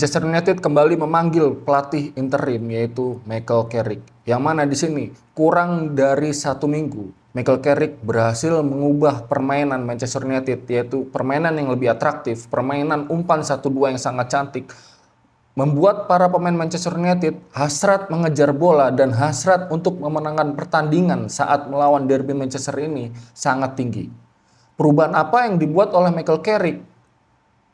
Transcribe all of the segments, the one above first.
Manchester United kembali memanggil pelatih interim yaitu Michael Carrick. Yang mana di sini kurang dari 1 minggu, Michael Carrick berhasil mengubah permainan Manchester United, yaitu permainan yang lebih atraktif, permainan umpan 1-2 yang sangat cantik, membuat para pemain Manchester United hasrat mengejar bola dan hasrat untuk memenangkan pertandingan saat melawan derby Manchester ini sangat tinggi. Perubahan apa yang dibuat oleh Michael Carrick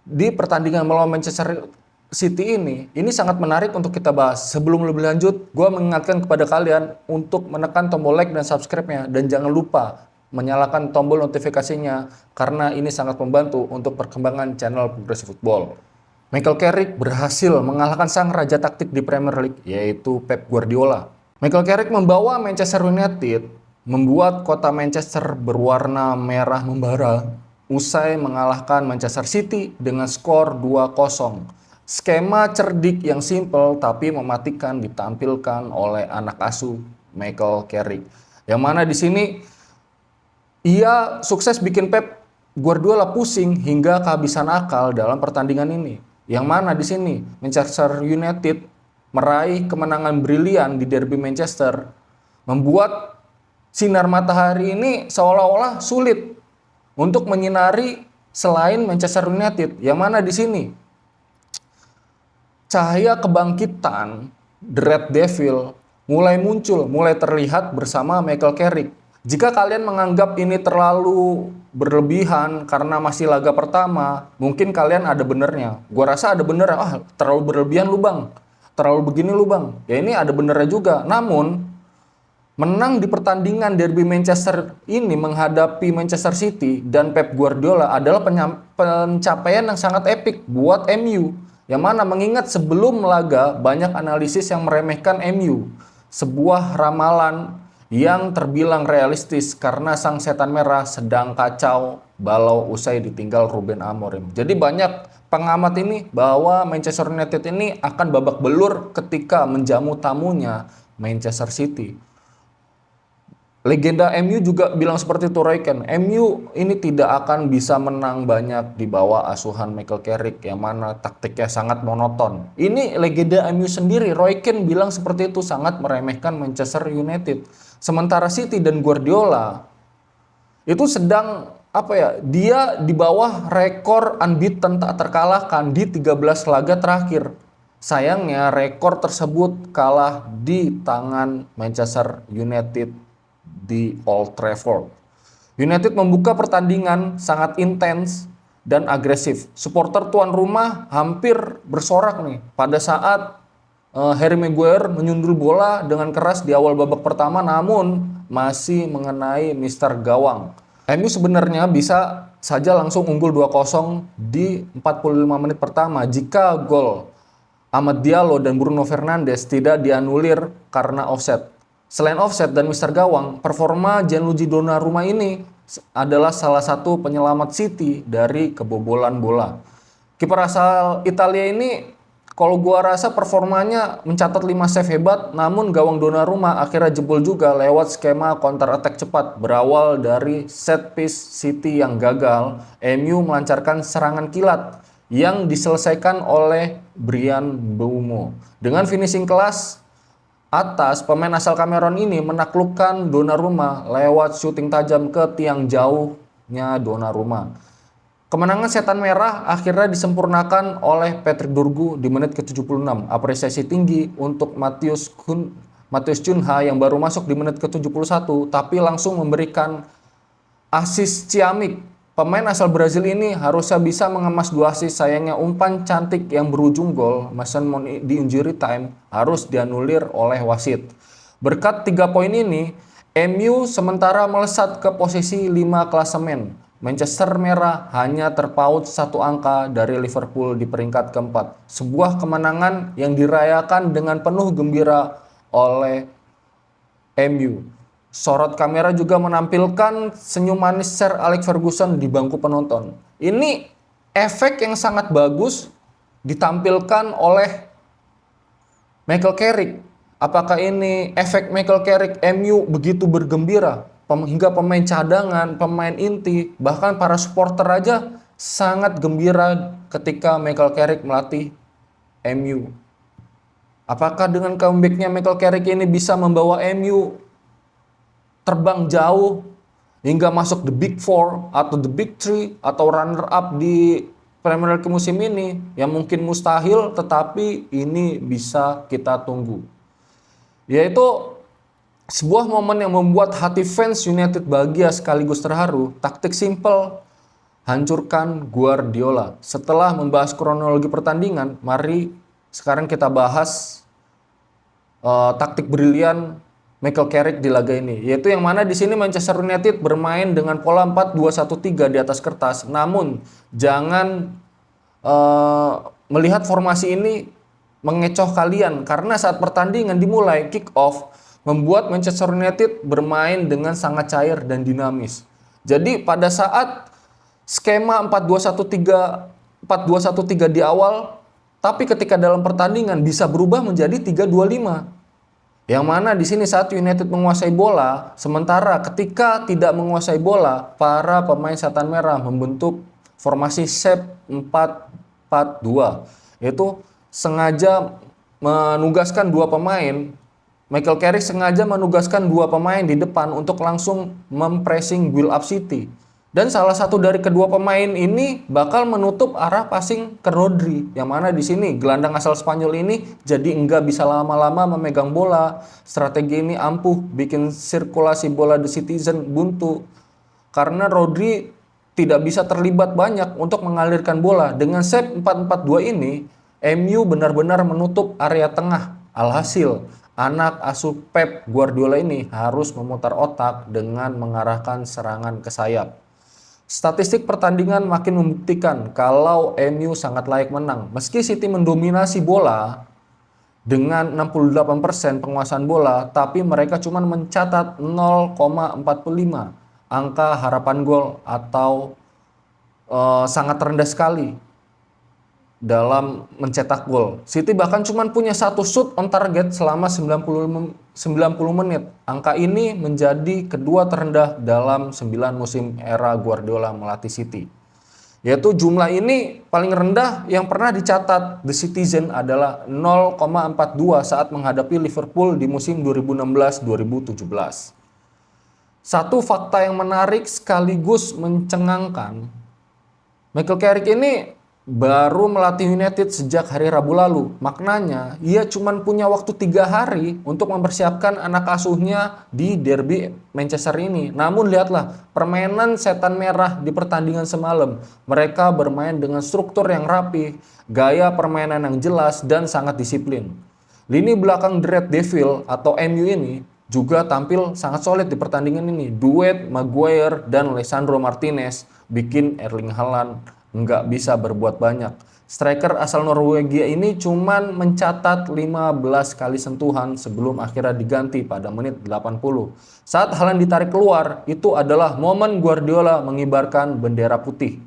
di pertandingan melawan Manchester City ini sangat menarik untuk kita bahas. Sebelum lebih lanjut, gue mengingatkan kepada kalian untuk menekan tombol like dan subscribe-nya. Dan jangan lupa menyalakan tombol notifikasinya, karena ini sangat membantu untuk perkembangan channel Progressive Football. Michael Carrick berhasil mengalahkan sang raja taktik di Premier League, yaitu Pep Guardiola. Michael Carrick membawa Manchester United membuat kota Manchester berwarna merah membara usai mengalahkan Manchester City dengan skor 2-0. Skema cerdik yang simpel tapi mematikan ditampilkan oleh anak asuh Michael Carrick. Yang mana di sini ia sukses bikin Pep Guardiola pusing hingga kehabisan akal dalam pertandingan ini. Yang mana di sini Manchester United meraih kemenangan brilian di derby Manchester, membuat sinar matahari ini seolah-olah sulit untuk menyinari selain Manchester United. Yang mana di sini cahaya kebangkitan The Red Devil mulai muncul, mulai terlihat bersama Michael Carrick. Jika kalian menganggap ini terlalu berlebihan karena masih laga pertama, mungkin kalian ada benernya. Gua rasa ada benernya. Terlalu berlebihan lu bang, terlalu begini lu bang. Ya ini ada benernya juga. Namun menang di pertandingan derby Manchester ini menghadapi Manchester City dan Pep Guardiola adalah pencapaian yang sangat epik buat MU. Yang mana mengingat sebelum laga banyak analisis yang meremehkan MU. Sebuah ramalan yang terbilang realistis karena sang setan merah sedang kacau balau usai ditinggal Ruben Amorim. Jadi banyak pengamat ini bahwa Manchester United ini akan babak belur ketika menjamu tamunya Manchester City. Legenda MU juga bilang seperti itu, Roy Keane. MU ini tidak akan bisa menang banyak di bawah asuhan Michael Carrick yang mana taktiknya sangat monoton. Ini legenda MU sendiri, Roy Keane bilang seperti itu, sangat meremehkan Manchester United. Sementara City dan Guardiola itu sedang dia di bawah rekor unbeaten tak terkalahkan di 13 laga terakhir. Sayangnya rekor tersebut kalah di tangan Manchester United di Old Trafford. United membuka pertandingan sangat intens dan agresif. Supporter tuan rumah hampir bersorak nih pada saat Harry Maguire menyundul bola dengan keras di awal babak pertama, namun masih mengenai Mister Gawang. MU sebenarnya bisa saja langsung unggul 2-0 di 45 menit pertama jika gol Amad Diallo dan Bruno Fernandes tidak dianulir karena offside. Selain offside dan Mister Gawang, performa Gianluigi Donnarumma ini adalah salah satu penyelamat City dari kebobolan bola. Kiper asal Italia ini kalau gua rasa performanya mencatat 5 save hebat, namun gawang Donnarumma akhirnya jebol juga lewat skema counter attack cepat. Berawal dari set piece City yang gagal, MU melancarkan serangan kilat yang diselesaikan oleh Bryan Mbeumo. Dengan finishing kelas atas, pemain asal Cameron ini menaklukkan Donnarumma lewat syuting tajam ke tiang jauhnya Donnarumma. Kemenangan setan merah akhirnya disempurnakan oleh Patrick Dorgu di menit ke-76. Apresiasi tinggi untuk Matheus Cunha yang baru masuk di menit ke-71 tapi langsung memberikan assist ciamik. Pemain asal Brazil ini harusnya bisa mengemas 2 assist, sayangnya umpan cantik yang berujung gol Mason Mount di injury time harus dianulir oleh wasit. Berkat 3 poin ini, MU sementara melesat ke posisi 5 klasemen. Manchester merah hanya terpaut 1 angka dari Liverpool di peringkat keempat. Sebuah kemenangan yang dirayakan dengan penuh gembira oleh MU. Sorot kamera juga menampilkan senyum manis Sir Alex Ferguson di bangku penonton. Ini efek yang sangat bagus ditampilkan oleh Michael Carrick. Apakah ini efek Michael Carrick MU begitu bergembira hingga pemain cadangan, pemain inti, bahkan para supporter aja sangat gembira ketika Michael Carrick melatih MU. Apakah dengan comebacknya Michael Carrick ini bisa membawa MU terbang jauh hingga masuk the Big Four atau the Big Three atau runner up di Premier League musim ini? Yang mungkin mustahil, tetapi ini bisa kita tunggu. Yaitu sebuah momen yang membuat hati fans United bahagia sekaligus terharu. Taktik simple, hancurkan Guardiola. Setelah membahas kronologi pertandingan, mari sekarang kita bahas taktik brilian Michael Carrick di laga ini, yaitu yang mana di sini Manchester United bermain dengan pola 4-2-1-3 di atas kertas. Namun jangan melihat formasi ini mengecoh kalian, karena saat pertandingan dimulai kick off membuat Manchester United bermain dengan sangat cair dan dinamis. Jadi pada saat skema 4-2-1-3 di awal, tapi ketika dalam pertandingan bisa berubah menjadi 3-2-5. Yang mana di sini saat United menguasai bola, sementara ketika tidak menguasai bola, para pemain setan merah membentuk formasi shape 4-4-2. Yaitu sengaja menugaskan dua pemain, Michael Carrick sengaja menugaskan dua pemain di depan untuk langsung mempressing build up City. Dan salah satu dari kedua pemain ini bakal menutup arah passing ke Rodri, yang mana di sini gelandang asal Spanyol ini jadi enggak bisa lama-lama memegang bola. Strategi ini ampuh bikin sirkulasi bola The Citizen buntu karena Rodri tidak bisa terlibat banyak untuk mengalirkan bola. Dengan shape 4-4-2 ini, MU benar-benar menutup area tengah. Alhasil, anak asuh Pep Guardiola ini harus memutar otak dengan mengarahkan serangan ke sayap. Statistik pertandingan makin membuktikan kalau MU sangat layak menang. Meski City mendominasi bola dengan 68% penguasaan bola, tapi mereka cuma mencatat 0,45 angka harapan gol atau sangat rendah sekali dalam mencetak gol. City bahkan cuma punya satu shoot on target selama 90 menit. Angka ini menjadi kedua terendah dalam 9 musim era Guardiola melatih City. Yaitu jumlah ini paling rendah yang pernah dicatat The Citizen adalah 0,42 saat menghadapi Liverpool di musim 2016-2017. Satu fakta yang menarik sekaligus mencengangkan, Michael Carrick ini baru melatih United sejak hari Rabu lalu. Maknanya ia cuma punya waktu 3 hari untuk mempersiapkan anak asuhnya di derby Manchester ini. Namun lihatlah permainan setan merah di pertandingan semalam. Mereka bermain dengan struktur yang rapi, gaya permainan yang jelas dan sangat disiplin. Lini belakang The Red Devil atau MU ini juga tampil sangat solid di pertandingan ini. Duet Maguire dan Lisandro Martinez bikin Erling Haaland nggak bisa berbuat banyak. Striker asal Norwegia ini cuman mencatat 15 kali sentuhan sebelum akhirnya diganti pada menit 80. Saat Haaland ditarik keluar, itu adalah momen Guardiola mengibarkan bendera putih.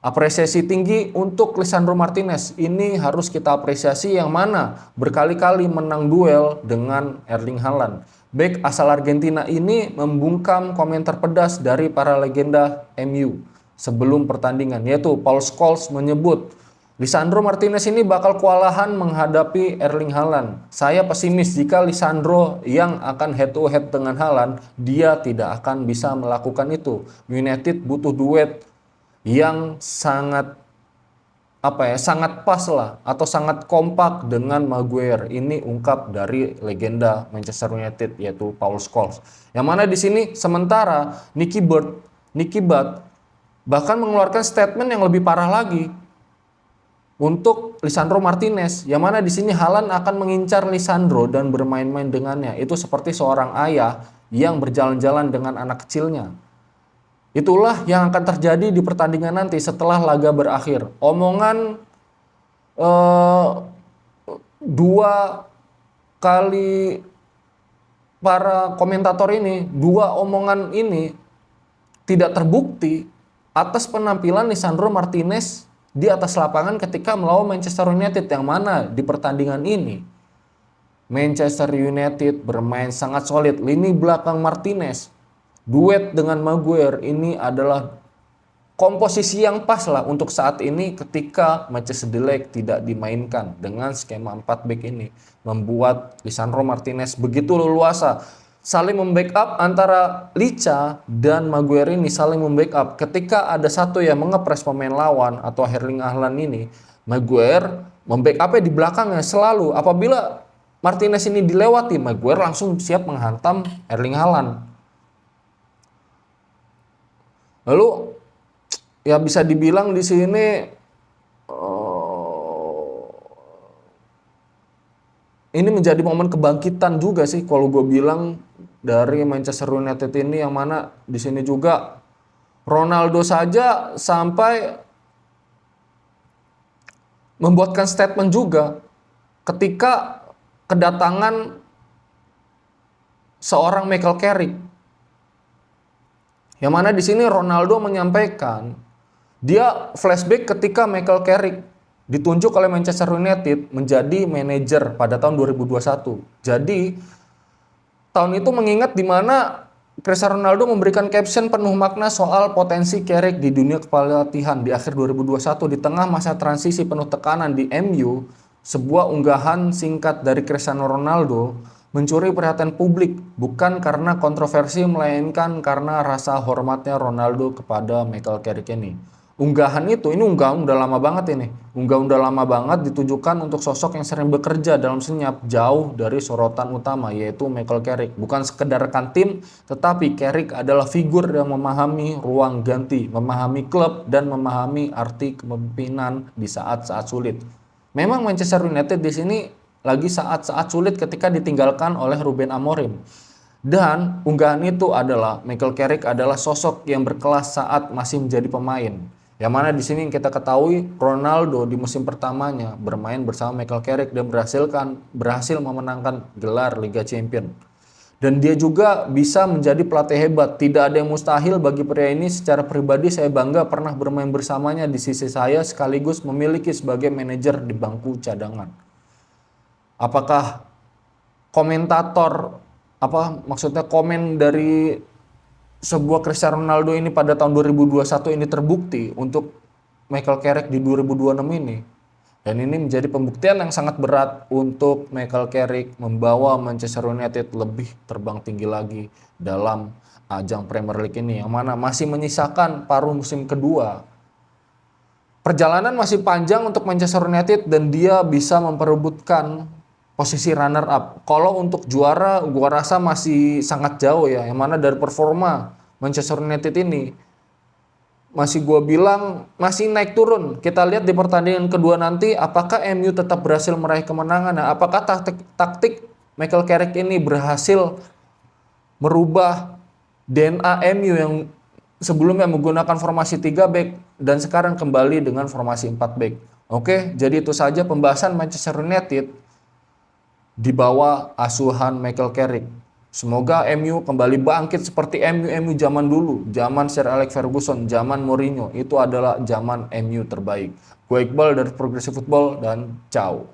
Apresiasi tinggi untuk Lisandro Martinez. Ini harus kita apresiasi, yang mana berkali-kali menang duel dengan Erling Haaland. Bek asal Argentina ini membungkam komentar pedas dari para legenda MU sebelum pertandingan, yaitu Paul Scholes menyebut Lisandro Martinez ini bakal kewalahan menghadapi Erling Haaland. Saya pesimis jika Lisandro yang akan head to head dengan Haaland, dia tidak akan bisa melakukan itu. United butuh duet yang sangat sangat pas lah atau sangat kompak dengan Maguire. Ini ungkap dari legenda Manchester United yaitu Paul Scholes. Yang mana di sini sementara Nicky Butt bahkan mengeluarkan statement yang lebih parah lagi untuk Lisandro Martinez, yang mana di sini Haaland akan mengincar Lisandro dan bermain-main dengannya. Itu seperti seorang ayah yang berjalan-jalan dengan anak kecilnya. Itulah yang akan terjadi di pertandingan nanti setelah laga berakhir. Omongan dua kali para komentator ini, dua omongan ini tidak terbukti atas penampilan Lisandro Martinez di atas lapangan ketika melawan Manchester United, yang mana di pertandingan ini Manchester United bermain sangat solid. Lini belakang Martinez duet dengan Maguire ini adalah komposisi yang pas lah untuk saat ini ketika Matthijs de Ligt tidak dimainkan dengan skema 4 back ini. Membuat Lisandro Martinez begitu leluasa saling membackup antara Licha dan Maguire ini saling membackup. Ketika ada satu yang mengepres pemain lawan atau Erling Haaland ini, Maguire membackupnya di belakangnya selalu. Apabila Martinez ini dilewati, Maguire langsung siap menghantam Erling Haaland. Lalu ya bisa dibilang di sini ini menjadi momen kebangkitan juga sih kalau gue bilang dari Manchester United ini, yang mana di sini juga Ronaldo saja sampai membuatkan statement juga ketika kedatangan seorang Michael Carrick. Yang mana di sini Ronaldo menyampaikan dia flashback ketika Michael Carrick ditunjuk oleh Manchester United menjadi manajer pada tahun 2021. Jadi tahun itu mengingat di mana Cristiano Ronaldo memberikan caption penuh makna soal potensi Carrick di dunia kepelatihan di akhir 2021 di tengah masa transisi penuh tekanan di MU. Sebuah unggahan singkat dari Cristiano Ronaldo mencuri perhatian publik bukan karena kontroversi melainkan karena rasa hormatnya Ronaldo kepada Michael Carrick ini. Unggahan itu, ini unggahan udah lama banget ini. Unggahan udah lama banget ditujukan untuk sosok yang sering bekerja dalam senyap jauh dari sorotan utama, yaitu Michael Carrick. Bukan sekedar rekan tim, tetapi Carrick adalah figur yang memahami ruang ganti, memahami klub, dan memahami arti kepemimpinan di saat-saat sulit. Memang Manchester United di sini lagi saat-saat sulit ketika ditinggalkan oleh Ruben Amorim. Dan unggahan itu adalah Michael Carrick adalah sosok yang berkelas saat masih menjadi pemain. Yang mana di sini kita ketahui Ronaldo di musim pertamanya bermain bersama Michael Carrick dan berhasil memenangkan gelar Liga Champions. Dan dia juga bisa menjadi pelatih hebat. Tidak ada yang mustahil bagi pria ini. Secara pribadi saya bangga pernah bermain bersamanya di sisi saya sekaligus memiliki sebagai manajer di bangku cadangan. Apakah komentator maksudnya komen dari sebuah Cristiano Ronaldo ini pada tahun 2021 ini terbukti untuk Michael Carrick di 2026 ini. Dan ini menjadi pembuktian yang sangat berat untuk Michael Carrick membawa Manchester United lebih terbang tinggi lagi dalam ajang Premier League ini, yang mana masih menyisakan paruh musim kedua. Perjalanan masih panjang untuk Manchester United dan dia bisa memperebutkan posisi runner up. Kalau untuk juara gua rasa masih sangat jauh ya. Yang mana dari performa Manchester United ini masih gua bilang masih naik turun. Kita lihat di pertandingan kedua nanti apakah MU tetap berhasil meraih kemenangan. Nah, apakah taktik Michael Carrick ini berhasil merubah DNA MU yang sebelumnya menggunakan formasi 3 back dan sekarang kembali dengan formasi 4 back. Oke, jadi itu saja pembahasan Manchester United di bawah asuhan Michael Carrick. Semoga MU kembali bangkit seperti MU zaman dulu, zaman Sir Alex Ferguson, zaman Mourinho. Itu adalah zaman MU terbaik. Gue Iqbal dari Progressive Football dan ciao.